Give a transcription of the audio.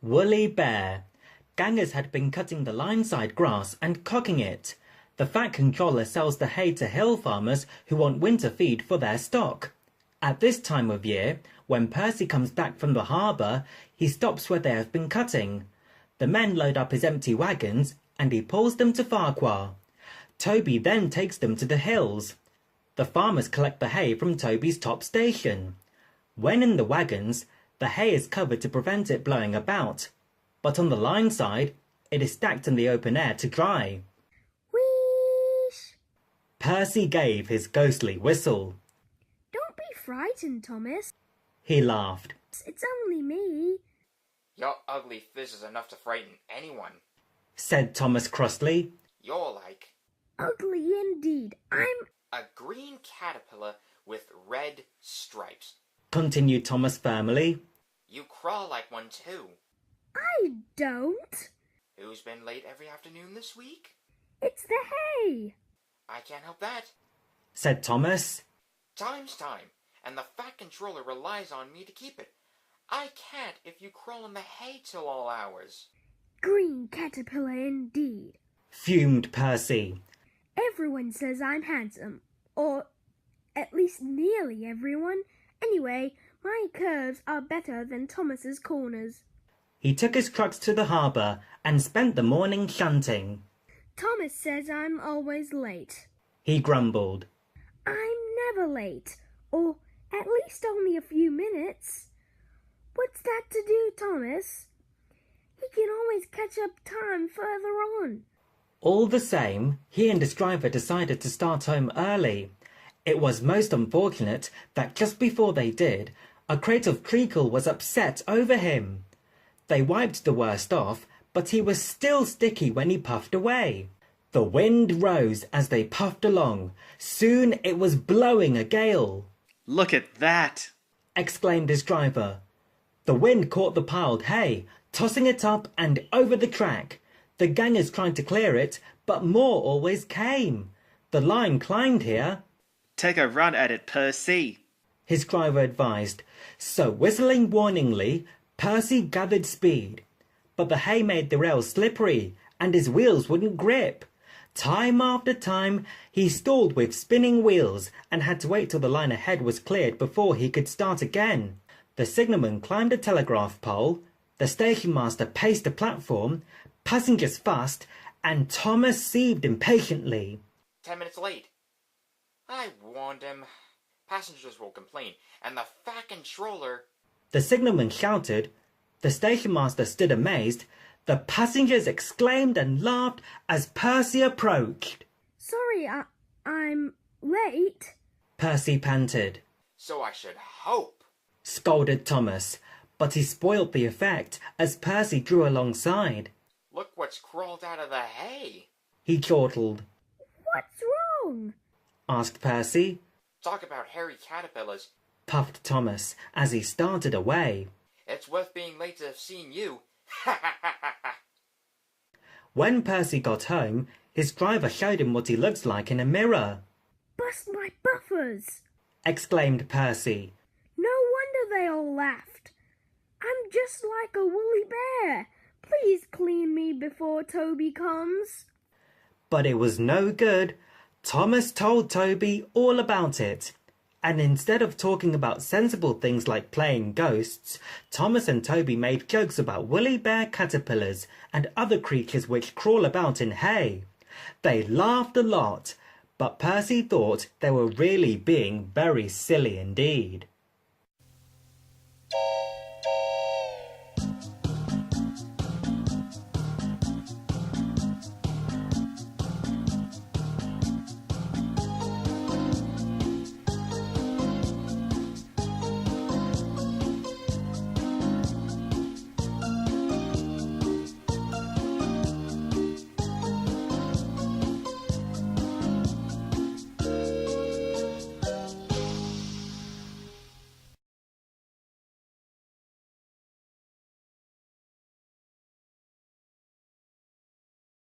Woolly Bear. Gangers had been cutting the line-side grass and cocking it. The Fat Controller sells the hay to hill farmers who want winter feed for their stock. At this time of year, when Percy comes back from the harbour, he stops where they have been cutting. The men load up his empty wagons and he pulls them to Farquhar. Toby then takes them to the hills. The farmers collect the hay from Toby's top station. When in the wagons, the hay is covered to prevent it blowing about, but on the line side, it is stacked in the open air to dry. Wheesh! Percy gave his ghostly whistle. Don't be frightened, Thomas. He laughed. It's only me. Your ugly fizz is enough to frighten anyone, said Thomas crossly. You're like Ugly indeed. I'm a green caterpillar with red stripes, continued Thomas firmly. You crawl like one too. I don't. Who's been late every afternoon this week? It's the hay. I can't help that. Said Thomas. Time's time, and the Fat Controller relies on me to keep it. I can't if you crawl in the hay till all hours. Green caterpillar indeed. Fumed Percy. Everyone says I'm handsome. Or at least nearly everyone. Anyway, my curves are better than Thomas's corners. He took his trucks to the harbour and spent the morning shunting. Thomas says I'm always late. He grumbled. I'm never late. Or at least only a few minutes. What's that to do, Thomas? He can always catch up time further on. All the same, he and his driver decided to start home early. It was most unfortunate that just before they did, a crate of treacle was upset over him. They wiped the worst off, but he was still sticky when he puffed away. The wind rose as they puffed along. Soon it was blowing a gale. Look at that! Exclaimed his driver. The wind caught the piled hay, tossing it up and over the track. The gangers tried to clear it, but more always came. The line climbed here. Take a run at it, Percy, his driver advised. So whistling warningly, Percy gathered speed. But the hay made the rails slippery, and his wheels wouldn't grip. Time after time, he stalled with spinning wheels and had to wait till the line ahead was cleared before he could start again. The signalman climbed a telegraph pole, the station master paced a platform, passengers fussed, and Thomas seethed impatiently. 10 minutes late. I warned him. Passengers will complain, and the Fat Controller... The signalman shouted. The station master stood amazed. The passengers exclaimed and laughed as Percy approached. Sorry, I'm late. Percy panted. So I should hope, scolded Thomas, but he spoiled the effect as Percy drew alongside. Look what's crawled out of the hay, he chortled. What's wrong? asked Percy. Talk about hairy caterpillars, puffed Thomas as he started away. It's worth being late to have seen you. When Percy got home, his driver showed him what he looked like in a mirror. Bust my buffers! exclaimed Percy. No wonder they all laughed. I'm just like a woolly bear. Please clean me before Toby comes. But it was no good. Thomas told Toby all about it. And instead of talking about sensible things like playing ghosts, Thomas and Toby made jokes about woolly bear caterpillars and other creatures which crawl about in hay. They laughed a lot, but Percy thought they were really being very silly indeed.